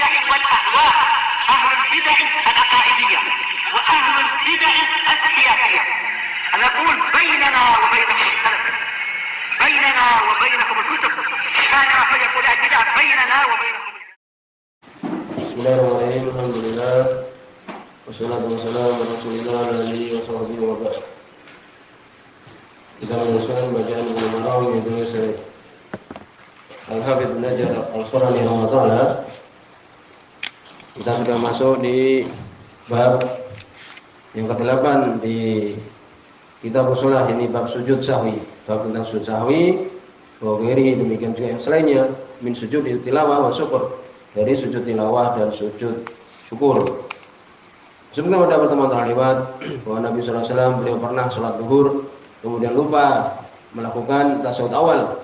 البدع والأهواء، أهل البدع العقائدية وأهل البدع السياسية. نقول بيننا وبينكم السلف، بيننا وبينكم الكتب، كان فيقول البدع بيننا وبينكم. Bismillahirrahmanirrahim. Alhamdulillah. Wassalatu wassalamu ala Rasulillah wa alihi wa sahbihi wa ba'd. Kita meneruskan bacaan Bulughul Maram yang ditulis oleh Al-Hafidz Ibnu Hajar Al-Asqalani rahimahullah. Kita sudah masuk di bab yang ke-8 di kitab Shalah, ini bab sujud sahwi, bab tentang sujud sahwi, wa ghairihi, demikian juga yang selainnya min sujud tilawah wa syukur, dari sujud tilawah dan sujud syukur. Sebagaimana pada pertemuan terlewat bahwa Nabi sallallahu alaihi wasallam beliau pernah salat zuhur kemudian lupa melakukan tasyahud awal.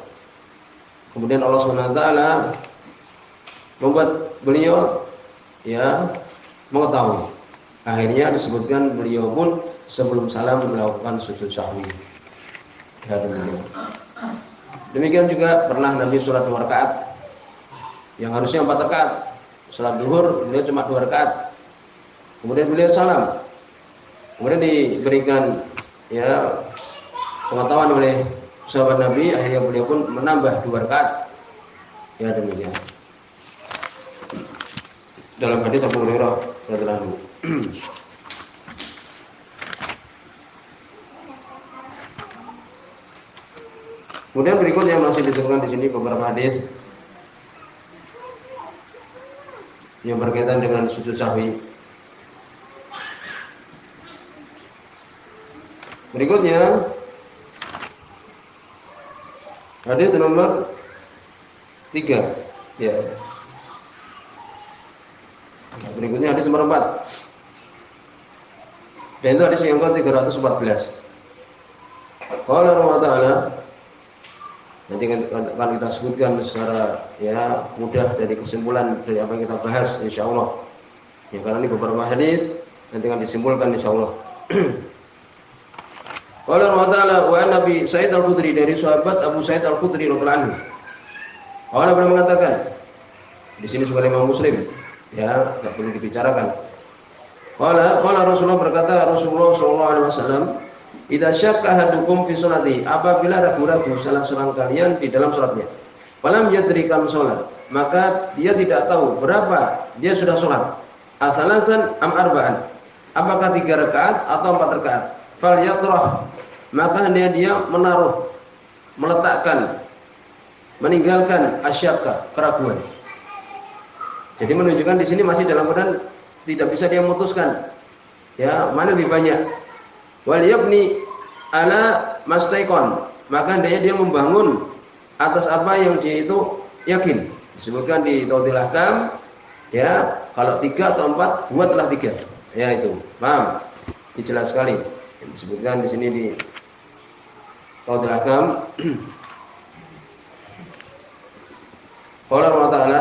Kemudian Allah Subhanahu wa taala membuat beliau mengetahui. Akhirnya disebutkan beliau pun sebelum salam melakukan sujud sahwi. Demikian juga pernah Nabi salat 2 rakaat yang harusnya 4 rakaat. Salat zuhur beliau cuma 2 rakaat. Kemudian beliau salam. Kemudian diberikan pengetahuan oleh sahabat Nabi, akhirnya beliau pun menambah 2 rakaat. Ya, demikian. Dalam hadis Abu Hurairah radhiyallahu anhu. Kemudian berikutnya masih disebutkan di sini beberapa hadis yang berkaitan dengan sujud sahwi. Berikutnya hadis nomor 3. Ya. Berikutnya hadis nomor 4. Dan itu hadis yang ke-314. Qala Allah Ta'ala, nanti akan kita sebutkan secara mudah dari kesimpulan dari apa yang kita bahas insyaallah. Ya, karena ini beberapa hadis nanti akan disimpulkan insyaallah. Qala Allah Ta'ala wa Nabi Sa'id Al-Khudri, dari sahabat Abu Sa'id Al-Khudri radhiyallahu anhu. Allah pernah mengatakan, di sini sebagai Imam Muslim, enggak perlu dibicarakan. Qala Rasulullah, berkata Rasulullah sallallahu alaihi wasallam, "Idza syakka ahadukum fi sholati", apabila ragu-ragu salah seorang kalian di dalam salatnya, falam yadri kam sholat, maka dia tidak tahu berapa dia sudah salat, asalasan am arba'an, apakah 3 rakaat atau 4 rakaat, fal yatrah, maka dia menaruh, meletakkan, meninggalkan asyakka, keraguan. Jadi menunjukkan di sini masih dalam keadaan tidak bisa dia memutuskan mana lebih banyak. Wal yabni ala mastaikon, maka dia membangun atas apa yang dia itu yakin. Disebutkan di Tawdil Ahkam, kalau 3 atau 4 buatlah 3. Itu paham, ini jelas sekali. Disebutkan di sini di Tawdil Ahkam. Qala Allah Ta'ala,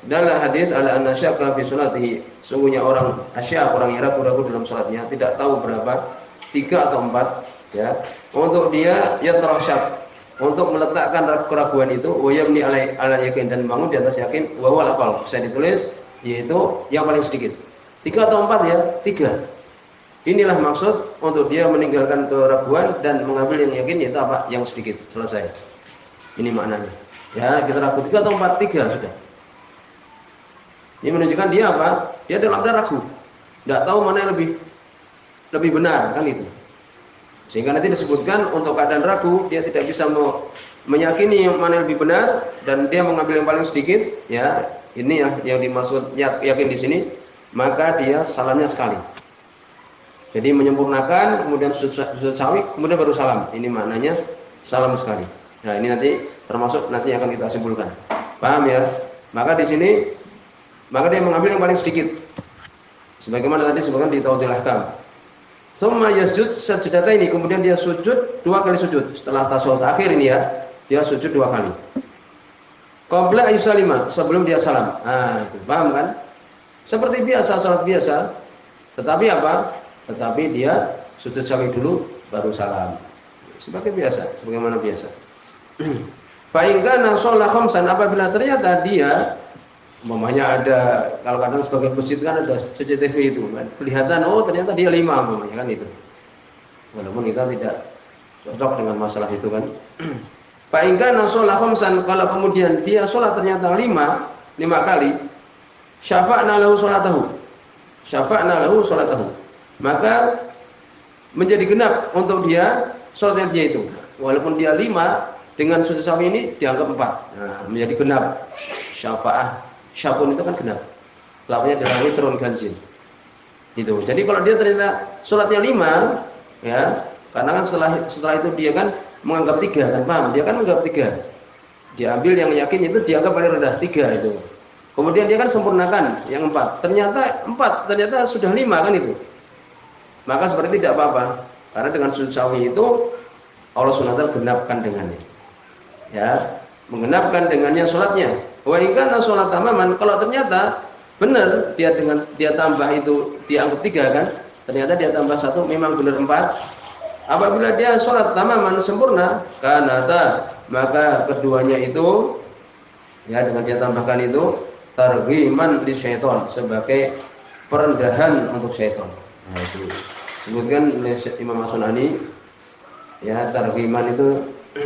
dalam hadis ala anna syakka fi sholatihi, sungguhnya orang asyak, orang yang ragu-ragu dalam salatnya, tidak tahu berapa 3 atau 4, untuk dia yatrasyak, untuk meletakkan keraguan itu, wa yamni ala yakin, dan bangun di atas yakin, wa wal aqal, bisa ditulis yaitu yang paling sedikit. 3 atau 4 3. Inilah maksud untuk dia meninggalkan keraguan dan mengambil yang yakin, yaitu apa? Yang sedikit. Selesai. Ini maknanya. Kita ragu 3 atau 4, 3 sudah. Ini menunjukkan dia apa? Dia dalam keadaan ragu. Tidak tahu mana yang lebih benar, kan itu. Sehingga nanti disebutkan untuk keadaan ragu, dia tidak bisa meyakini yang mana yang lebih benar dan dia mengambil yang paling sedikit, ini yang dimaksud yakin di sini, maka dia salamnya sekali. Jadi menyempurnakan, kemudian sujud sahwi, kemudian baru salam. Ini maknanya salam sekali. Nah, ini nanti termasuk nanti akan kita simpulkan. Paham ya? Maka di sini dia mengambil yang paling sedikit. Sebagaimana tadi disebutkan di Tawdil Ahkam. Summa yasjud sajdataini, kemudian dia sujud 2 kali sujud. Setelah tasyahud akhir ini dia sujud 2 kali. Qabla ayyusalima, sebelum dia salam. Nah, itu paham kan? Seperti biasa, salat biasa. Tetapi apa? Tetapi dia sujud sahwi dulu baru salam. Seperti biasa, sebagaimana biasa. Fa in kana shalla khamsan, apabila ternyata dia Umpamanya ada, kalau kadang sebagai masjid kan ada CCTV itu kan, kelihatan oh ternyata dia 5 umpamanya kan itu. Walaupun kita tidak cocok dengan masalah itu kan. Fa in kana shalah khamsan, kalau kemudian dia sholat ternyata 5 kali, syafa'na lahu sholatahu. Syafa'na lahu sholatahu. Maka menjadi genap untuk dia sholatnya dia itu. Walaupun dia 5, dengan sujud sahwi ini dianggap 4. Nah, menjadi genap. Syafa'ah. Syafun itu kan genap. Lawannya adalah witrun ganjil. Itu. Jadi kalau dia ternyata sholatnya 5, ya, karena kan setelah itu dia kan menganggap 3 kan, paham? Dia kan menganggap 3. Diambil yang yakin itu dianggap paling rendah 3 itu. Kemudian dia kan sempurnakan yang 4. Ternyata sudah 5 kan itu. Maka seperti tidak apa-apa. Karena dengan sujud sahwi itu Allah SWT genapkan dengannya. Ya, menggenapkan dengannya sholatnya. Wa in kana sholat tamaman, kalau ternyata benar dia tambah itu dianggap 3 kan? Ternyata dia tambah 1 memang benar 4. Apabila dia sholat tamaman sempurna, kanata, maka keduanya itu ya dengan dia tambahkan itu targhiman li syaitan, sebagai perendahan untuk syaitan. Nah, itu sebutkan oleh Imam As-Sunani ya, targhiman itu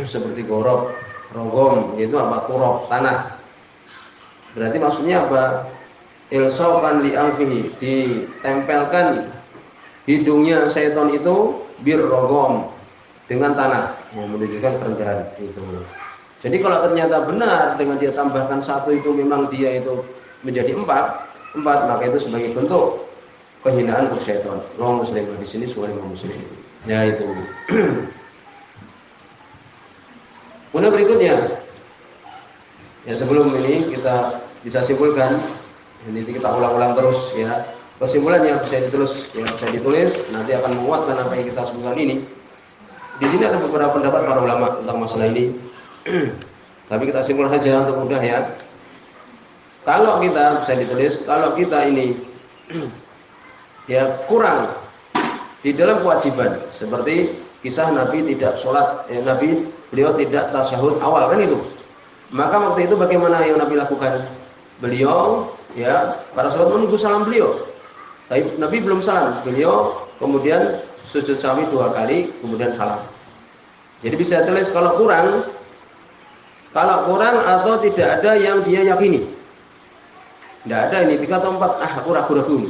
seperti gorok, rogom, itu apa? Turab, tanah. Berarti maksudnya apa? Ilsaqan li anfihi, ditempelkan hidungnya syaitan itu birrogom, dengan tanah, yang menunjukkan kerendahan itu. Jadi kalau ternyata benar dengan dia tambahkan 1 itu memang dia itu menjadi 4, maka itu sebagai bentuk penghinaan untuk syaitan. Imam Muslim di sini suara Imam Muslim. Ya itu. Kemudian berikutnya, ya sebelum ini kita bisa simpulkan, ini kita ulang-ulang terus ya. Kesimpulannya bisa ditulis, nanti akan menguatkan apa yang kita sebutkan ini. Di sini ada beberapa pendapat para ulama tentang masalah ini. Tapi kita simpulkan saja untuk mudah ya. Kalau kita bisa ditulis, kalau kita ini ya kurang di dalam kewajiban, seperti kisah Nabi tidak sholat, beliau tidak tasyahud awal kan itu. Maka waktu itu bagaimana yang Nabi lakukan? Beliau ya pada sholat menunggu salam beliau. Tapi Nabi belum salam, beliau kemudian sujud sahwi 2 kali, kemudian salam. Jadi bisa tulis kalau kurang atau tidak ada yang dia yakini. Tidak ada ini 3 atau 4, aku ragu-ragu.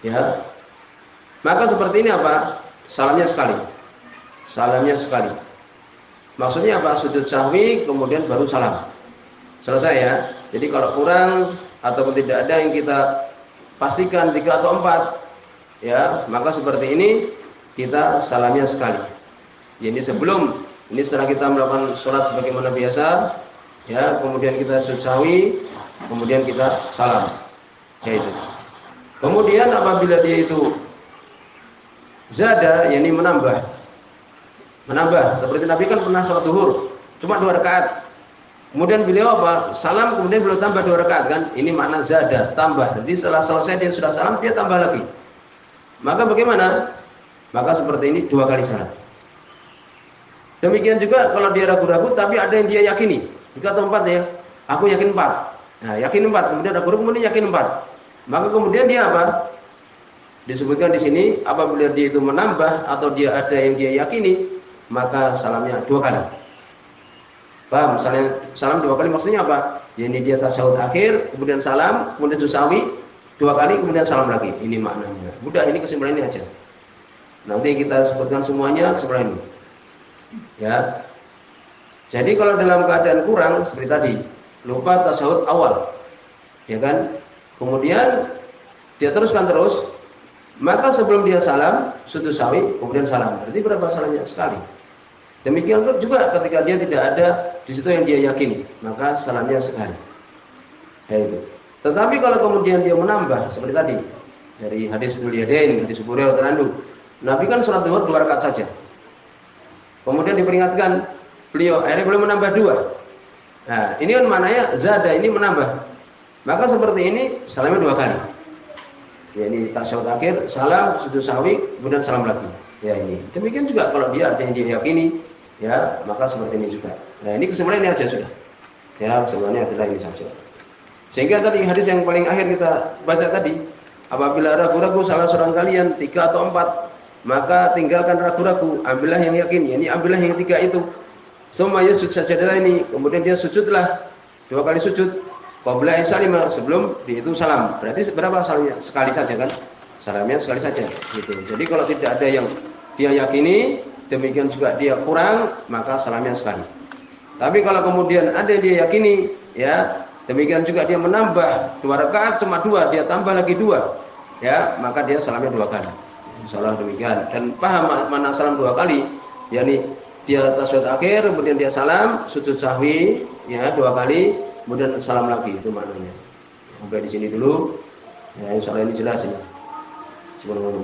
Ya. Maka seperti ini apa? Salamnya sekali. Maksudnya apa? Sujud sahwi kemudian baru salam. Selesai ya. Jadi kalau kurang ataupun tidak ada yang kita pastikan 3 atau 4, ya, maka seperti ini kita salamnya sekali. Jadi setelah kita melakukan sholat sebagaimana biasa, ya, kemudian kita sujud sahwi, kemudian kita salam. Ya itu. Kemudian apabila dia itu zada, yakni menambah, seperti Nabi kan pernah sholat zuhur cuma 2 rakaat. Kemudian beliau apa? Salam, kemudian beliau tambah 2 rakaat kan? Ini makna zada, tambah. Jadi setelah selesai dia sudah salam, dia tambah lagi. Maka bagaimana? Maka seperti ini 2 kali salam. Demikian juga kalau dia ragu-ragu tapi ada yang dia yakini. 3 atau 4 ya. Aku yakin 4. Nah, yakin 4, kemudian ragu-ragu, kemudian yakin 4. Maka kemudian dia apa? Disebutkan di sini apabila dia itu menambah atau dia ada yang dia yakini, maka salamnya 2 kali. Paham? Misalnya salam 2 kali maksudnya apa? Ya, ini dia tasyahud akhir, kemudian salam, kemudian sujud sahwi 2 kali, kemudian salam lagi. Ini maknanya. Mudah, ini kesimpulan ini aja. Nanti kita sebutkan semuanya kesimpulan ini. Ya. Jadi kalau dalam keadaan kurang seperti tadi, lupa tasyahud awal. Ya kan? Kemudian dia teruskan terus, maka sebelum dia salam, sujud sahwi, kemudian salam. Berarti berapa salamnya? Sekali. Demikian juga ketika dia tidak ada di situ yang dia yakini, maka salamnya sekali. Ya itu. Tetapi kalau kemudian dia menambah seperti tadi dari hadis Dzul-Yadain, hadis Hurairah radhiyallahu anhu, Nabi kan salat zuhur 2 rakaat saja. Kemudian diperingatkan akhirnya beliau menambah 2. Nah, ini kan maknanya zada, ini menambah. Maka seperti ini salamnya 2 kali. Ya, ini tasyahud akhir, salam, sujud sahwi, kemudian salam lagi. Ya ini. Demikian juga kalau dia ada yang dia yakini, ya, maka seperti ini juga. Nah, ini kesimpulannya aja sudah. Ya, kesimpulannya adalah ini saja. Sehingga tadi hadis yang paling akhir kita baca tadi, apabila ragu-ragu salah seorang kalian 3 atau 4, maka tinggalkan ragu-ragu, ambillah yang yakin, yakni ambillah yang 3 itu. Tsumma yasjud sajdatayni, kemudian dia sujudlah 2 kali sujud. Qabla salima, sebelum itu salam. Berarti berapa salamnya? Sekali saja kan? Salamnya sekali saja gitu. Jadi kalau tidak ada yang dia yakini, demikian juga dia kurang, maka salamnya sekali. Tapi kalau kemudian ada yang dia yakini, ya, demikian juga dia menambah 2 rakaat cuma 2, dia tambah lagi 2, ya, maka dia salamnya 2 kali. Insyaallah demikian. Dan paham mana salam 2 kali, yakni dia tasyahud akhir, kemudian dia salam, sujud sahwi, ya, 2 kali, kemudian salam lagi, itu maknanya. Sampai di sini dulu. Ya, insyaallah ini jelas ini. Subhanallah,